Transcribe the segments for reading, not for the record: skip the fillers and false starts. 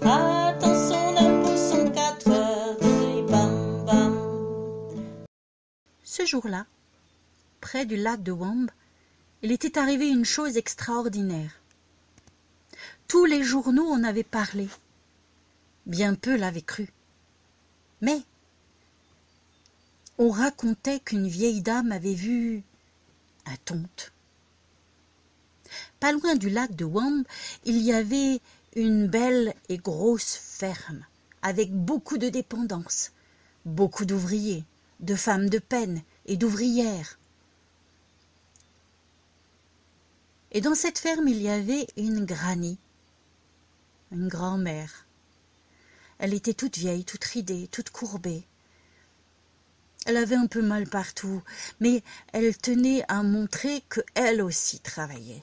Attention, 9 ou 104 heures, bam bam. Ce jour-là, près du lac de Wambe, il était arrivé une chose extraordinaire. Tous les journaux en avaient parlé. Bien peu l'avaient cru. Mais on racontait qu'une vieille dame avait vu un tonte. Pas loin du lac de Wambe, il y avait une belle et grosse ferme, avec beaucoup de dépendances, beaucoup d'ouvriers, de femmes de peine et d'ouvrières. Et dans cette ferme, il y avait une granny, une grand-mère. Elle était toute vieille, toute ridée, toute courbée. Elle avait un peu mal partout, mais elle tenait à montrer qu'elle aussi travaillait.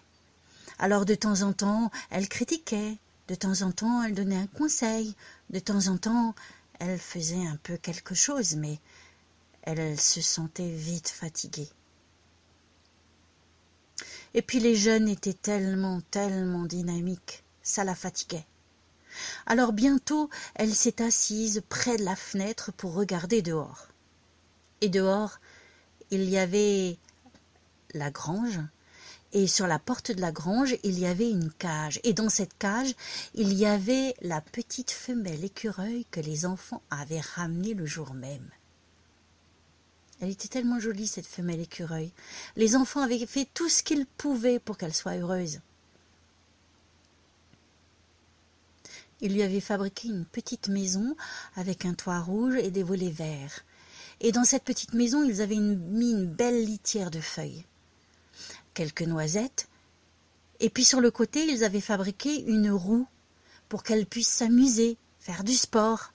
Alors de temps en temps, elle critiquait, de temps en temps, elle donnait un conseil, de temps en temps, elle faisait un peu quelque chose, mais elle se sentait vite fatiguée. Et puis les jeunes étaient tellement dynamiques, ça la fatiguait. Alors bientôt, elle s'est assise près de la fenêtre pour regarder dehors. Et dehors, il y avait la grange, et sur la porte de la grange, il y avait une cage. Et dans cette cage, il y avait la petite femelle écureuil que les enfants avaient ramenée le jour même. Elle était tellement jolie, cette femelle écureuil. Les enfants avaient fait tout ce qu'ils pouvaient pour qu'elle soit heureuse. Ils lui avaient fabriqué une petite maison avec un toit rouge et des volets verts. Et dans cette petite maison, ils avaient mis une belle litière de feuilles, quelques noisettes, et puis sur le côté, ils avaient fabriqué une roue pour qu'elle puisse s'amuser, faire du sport.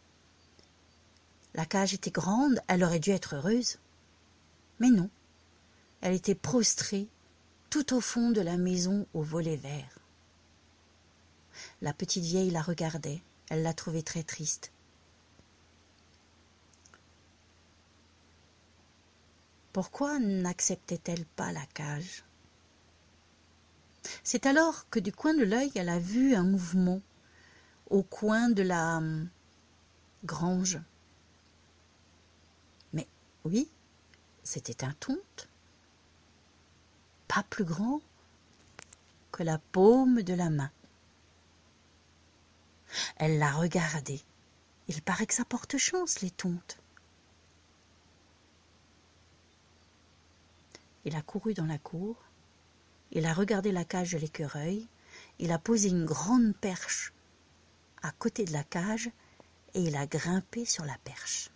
La cage était grande, elle aurait dû être heureuse. Mais non, elle était prostrée tout au fond de la maison aux volets verts. La petite vieille la regardait, elle la trouvait très triste. Pourquoi n'acceptait-elle pas la cage? C'est alors que du coin de l'œil, elle a vu un mouvement au coin de la grange. Mais oui, c'était un tonte, pas plus grand que la paume de la main. Elle l'a regardé. Il paraît que ça porte chance, les tontes. Il a couru dans la cour, il a regardé la cage de l'écureuil, il a posé une grande perche à côté de la cage et il a grimpé sur la perche.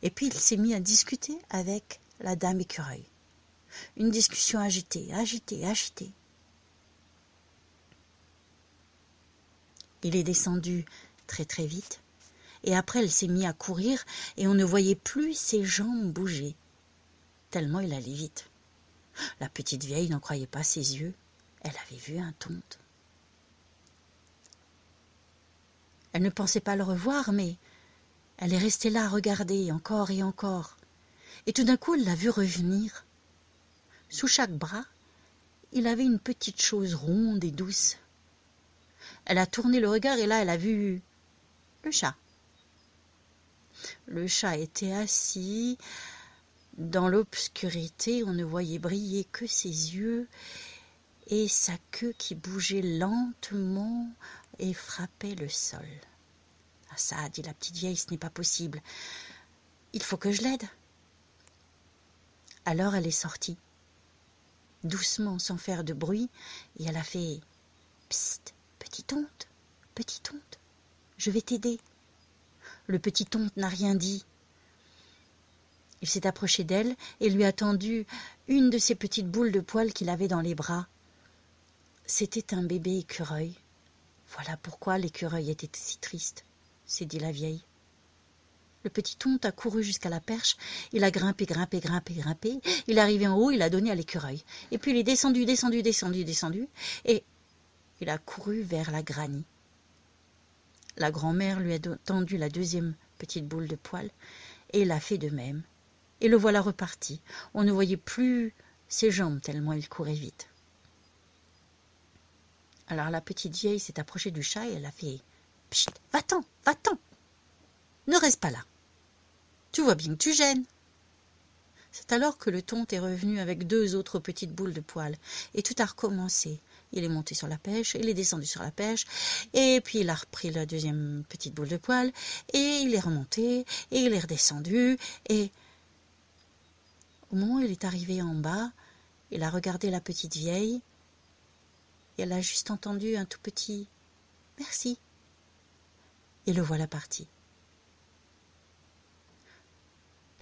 Et puis il s'est mis à discuter avec la dame écureuil. Une discussion agitée. Il est descendu très vite et après elle s'est mis à courir et on ne voyait plus ses jambes bouger, tellement il allait vite. La petite vieille n'en croyait pas ses yeux, elle avait vu un tonte. Elle ne pensait pas le revoir, mais elle est restée là à regarder encore et encore. Et tout d'un coup, elle l'a vu revenir. Sous chaque bras, il avait une petite chose ronde et douce. Elle a tourné le regard et là, elle a vu le chat. Le chat était assis dans l'obscurité, on ne voyait briller que ses yeux et sa queue qui bougeait lentement et frappait le sol. Ah ça, a dit la petite vieille, ce n'est pas possible. Il faut que je l'aide. Alors elle est sortie, doucement, sans faire de bruit, et elle a fait « Psst, petit tonte, je vais t'aider. » Le petit tonte n'a rien dit. Il s'est approché d'elle et lui a tendu une de ces petites boules de poils qu'il avait dans les bras. C'était un bébé écureuil. Voilà pourquoi l'écureuil était si triste, s'est dit la vieille. Le petit tonte a couru jusqu'à la perche, il a grimpé, il est arrivé en haut, il a donné à l'écureuil. Et puis il est descendu, et il a couru vers la granny. La grand-mère lui a tendu la deuxième petite boule de poil, et il a fait de même. Et le voilà reparti. On ne voyait plus ses jambes tellement il courait vite. Alors la petite vieille s'est approchée du chat et elle a fait « Pchit, va-t'en, va-t'en, ne reste pas là. Tu vois bien que tu gênes. » C'est alors que le tonte est revenu avec 2 autres petites boules de poils. Et tout a recommencé. Il est monté sur la pêche, il est descendu sur la pêche, et puis il a repris la 2e petite boule de poils, et il est remonté, et il est redescendu, et au moment où il est arrivé en bas, il a regardé la petite vieille, et elle a juste entendu un tout petit « merci ». Et le voilà parti.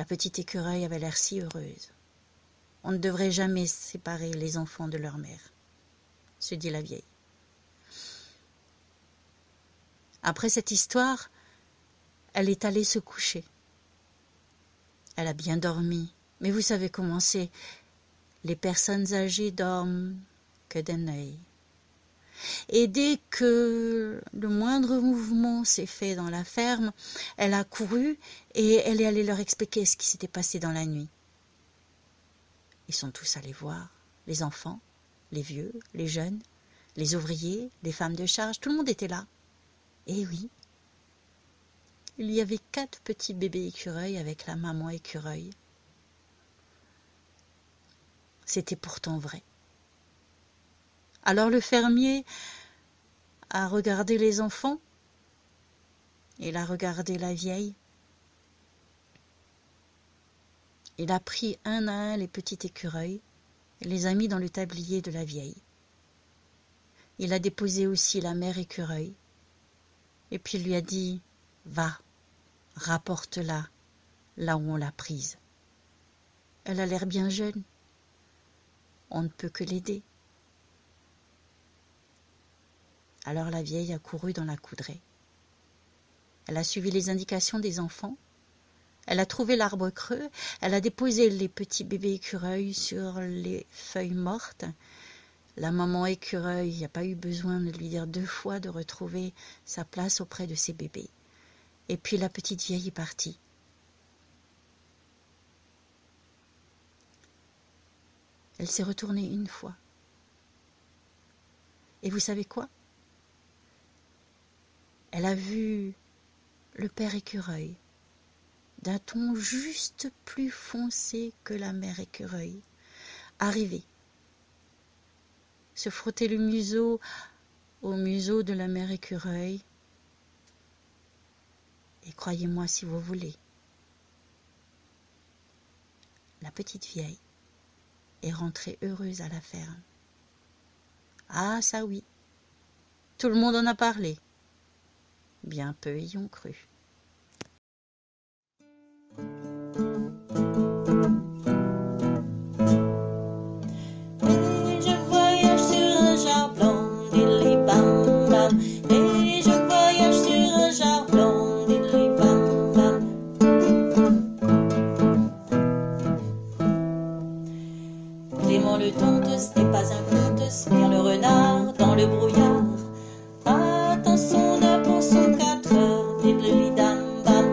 La petite écureuil avait l'air si heureuse. On ne devrait jamais séparer les enfants de leur mère, se dit la vieille. Après cette histoire, elle est allée se coucher. Elle a bien dormi, mais vous savez comment c'est. Les personnes âgées dorment que d'un œil. Et dès que le moindre mouvement s'est fait dans la ferme, elle a couru et elle est allée leur expliquer ce qui s'était passé dans la nuit. Ils sont tous allés voir, les enfants, les vieux, les jeunes, les ouvriers, les femmes de charge, tout le monde était là. Et oui, il y avait 4 petits bébés écureuils avec la maman écureuil. C'était pourtant vrai. Alors le fermier a regardé les enfants, il a regardé la vieille, il a pris un à un les petits écureuils et les a mis dans le tablier de la vieille. Il a déposé aussi la mère écureuil et puis il lui a dit « Va, rapporte-la là où on l'a prise. Elle a l'air bien jeune, on ne peut que l'aider. » Alors la vieille a couru dans la couderaie. Elle a suivi les indications des enfants. Elle a trouvé l'arbre creux. Elle a déposé les petits bébés écureuils sur les feuilles mortes. La maman écureuil, il n'y a pas eu besoin de lui dire 2 fois de retrouver sa place auprès de ses bébés. Et puis la petite vieille est partie. Elle s'est retournée une fois. Et vous savez quoi ? Elle a vu le père écureuil, d'un ton juste plus foncé que la mère écureuil, arriver, se frotter le museau au museau de la mère écureuil. Et croyez-moi si vous voulez, la petite vieille est rentrée heureuse à la ferme. Ah ça oui, tout le monde en a parlé. Bien peu y ont cru. Et je voyage sur un char blanc, dilly bam bam. Et je voyage sur un char blanc, dilly bam bam. Clément le tonte, ce n'est pas un conte, c'est bien le renard dans le brouillard. Attends son heure pour son 4 heures, diddly dam bam.